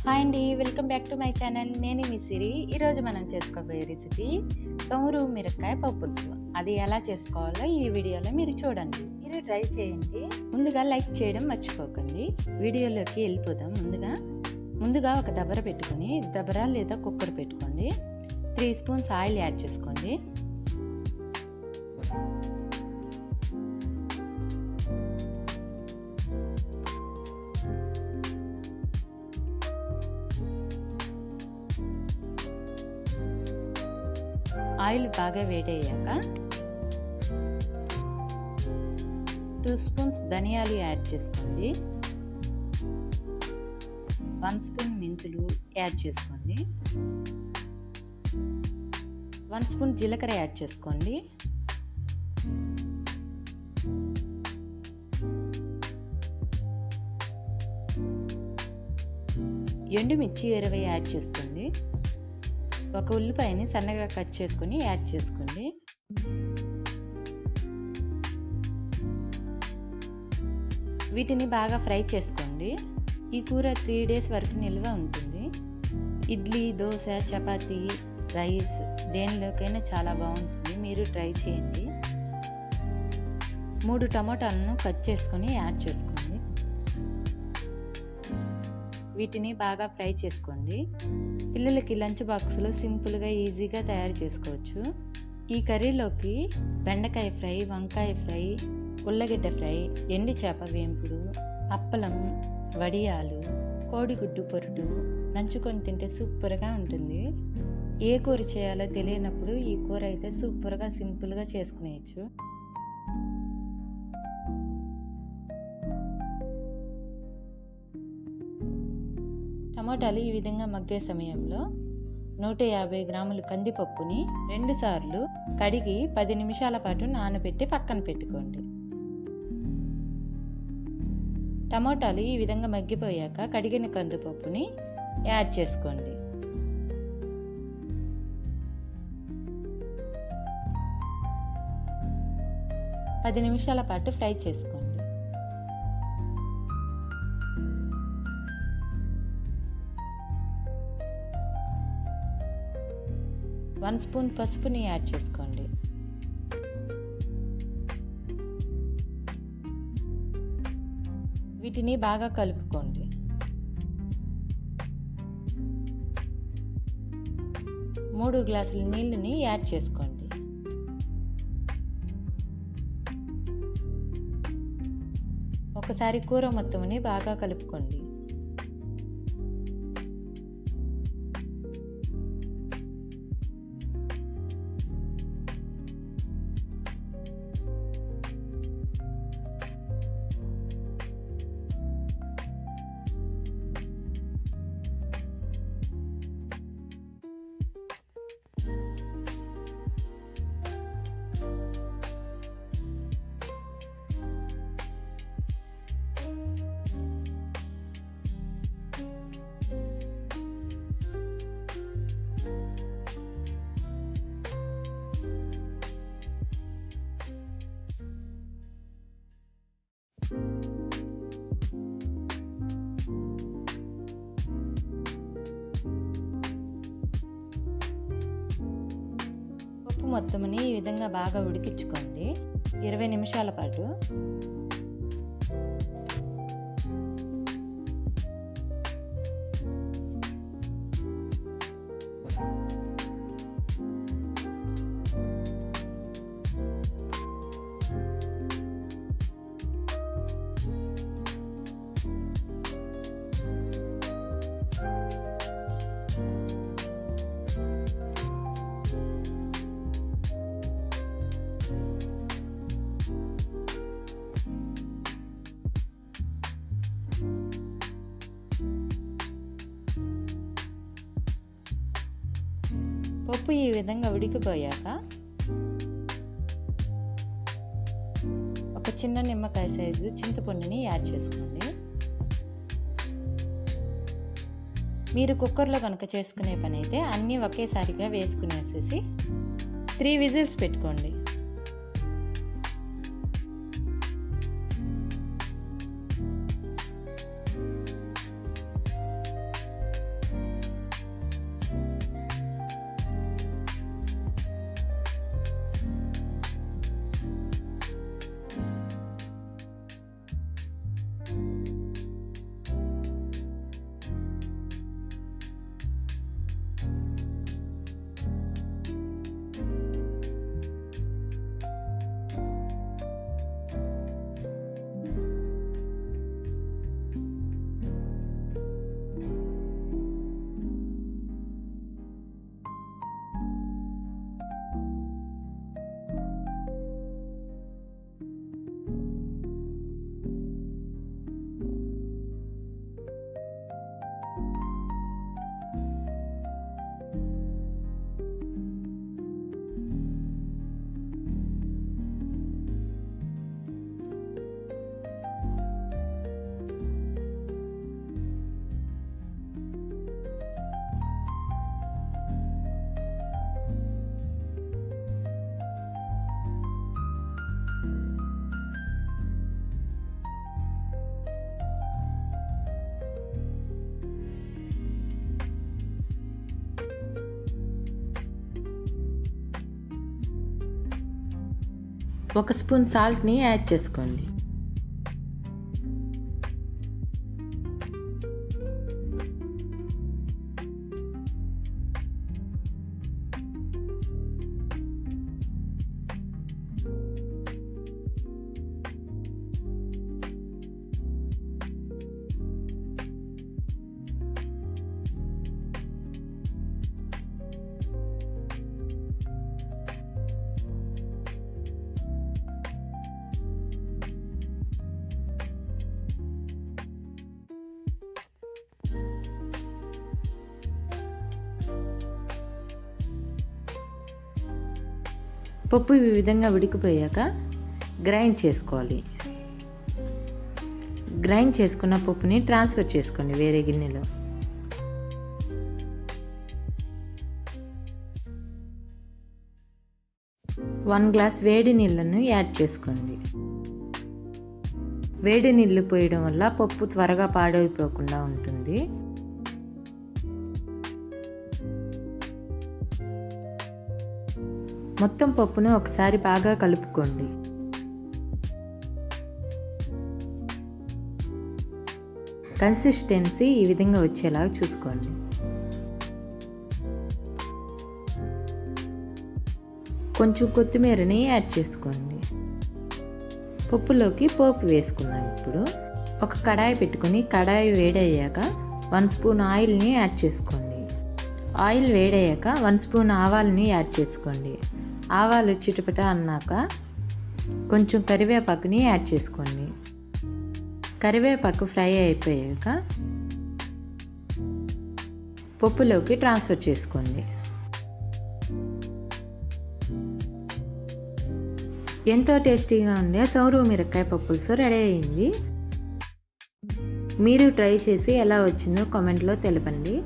Hi అండి. Welcome back to my channel. నేను మీ సిరి. ఈరోజు మనం చేసుకోబోయే రెసిపీ సొమరు మిరపకాయ పప్పులుసు. అది ఎలా చేసుకోవాలో ఈ వీడియోలో మీరు చూడండి. మీరు ట్రై చేయండి. ముందుగా లైక్ చేయడం మర్చిపోకండి. వీడియోలోకి వెళ్ళిపోదాం. ముందుగా ఒక దబర పెట్టుకొని, దబర లేదా కుక్కర్ పెట్టుకోండి. 3 స్పూన్స్ ఆయిల్ యాడ్ చేసుకోండి. ఆయిల్ బాగా వేడయ్యాక 2 స్పూన్స్ ధనియాలు యాడ్ చేసుకోండి. 1 స్పూన్ మెంతులు యాడ్ చేసుకోండి. 1 స్పూన్ జీలకర్ర యాడ్ చేసుకోండి. ఎండుమిర్చి 20 యాడ్ చేసుకోండి. ఒక ఉల్లిపాయని సన్నగా కట్ చేసుకుని యాడ్ చేసుకోండి. వీటిని బాగా ఫ్రై చేసుకోండి. ఈ కూర 3 డేస్ వరకు నిల్వ ఉంటుంది. ఇడ్లీ, దోశ, చపాతీ, రైస్ దేనిలోకైనా చాలా బాగుంటుంది. మీరు ట్రై చేయండి. 3 టమాటాలను కట్ చేసుకొని యాడ్ చేసుకోండి. వీటిని బాగా ఫ్రై చేసుకోండి. పిల్లలకి లంచ్ బాక్స్లో సింపుల్గా ఈజీగా తయారు చేసుకోవచ్చు. ఈ కర్రీలోకి బెండకాయ ఫ్రై, వంకాయ ఫ్రై, ఉల్లగడ్డ ఫ్రై, ఎండి చేప వేంపుడు, అప్పలం, వడియాలు, కోడిగుడ్డు పొరుటు నంచుకొని తింటే సూపర్గా ఉంటుంది. ఏ కూర చేయాలో తెలియనప్పుడు ఈ కూర అయితే సూపర్గా సింపుల్గా చేసుకునేయచ్చు. టమాటాలు ఈ విధంగా మగ్గే సమయంలో 150 గ్రాములు కందిపప్పుని 2 సార్లు కడిగి 10 నిమిషాల పాటు నానబెట్టి పక్కన పెట్టుకోండి. టమాటాలు ఈ విధంగా మగ్గిపోయాక కడిగిన కందిపప్పుని యాడ్ చేసుకోండి. పది నిమిషాల పాటు ఫ్రై చేసుకోండి. వన్ స్పూన్ పసుపుని యాడ్ చేసుకోండి. వీటిని బాగా కలుపుకోండి. మూడు గ్లాసుల నీళ్ళని యాడ్ చేసుకోండి. ఒకసారి కూర మొత్తంని బాగా కలుపుకోండి. పప్పు మొత్తంని ఈ విధంగా బాగా ఉడికించుకోండి 20 నిమిషాల పాటు. పప్పు ఈ విధంగా ఉడికిపోయాక ఒక చిన్న నిమ్మకాయ సైజు చింతపండుని యాడ్ చేసుకోండి. మీరు కుక్కర్లో కనుక చేసుకునే పని అయితే అన్నీ ఒకేసారిగా వేసుకునేసేసి 3 విజిల్స్ పెట్టుకోండి. 1 స్పూన్ సాల్ట్ని యాడ్ చేసుకోండి. పప్పు ఈ విధంగా ఉడికిపోయాక గ్రైండ్ చేసుకోవాలి. గ్రైండ్ చేసుకున్న పప్పుని ట్రాన్స్ఫర్ చేసుకోండి వేరే గిన్నెలో. వన్ గ్లాస్ వేడి నీళ్ళను యాడ్ చేసుకోండి. వేడి నీళ్ళు పోయడం వల్ల పప్పు త్వరగా పాడైపోకుండా ఉంటుంది. మొత్తం పప్పును ఒకసారి బాగా కలుపుకోండి. కన్సిస్టెన్సీ ఈ విధంగా వచ్చేలాగా చూసుకోండి. కొంచెం కొత్తిమీరని యాడ్ చేసుకోండి. పప్పులోకి పోపు వేసుకుందాం. ఇప్పుడు ఒక కడాయి పెట్టుకొని కడాయి వేడయ్యాక 1 స్పూన్ ఆయిల్ని యాడ్ చేసుకోండి. ఆయిల్ వేడయ్యాక 1 స్పూన్ ఆవాలని యాడ్ చేసుకోండి. ఆవాలు చిటపట అన్నాక కొంచెం కరివేపాకుని యాడ్ చేసుకోండి. కరివేపాకు ఫ్రై అయిపోయాక పప్పులోకి ట్రాన్స్ఫర్ చేసుకోండి. ఎంతో టేస్టీగా ఉండే సౌరు మిరపకాయ పప్పులుసు రెడీ అయింది. మీరు ట్రై చేసి ఎలా వచ్చిందో కామెంట్లో తెలపండి.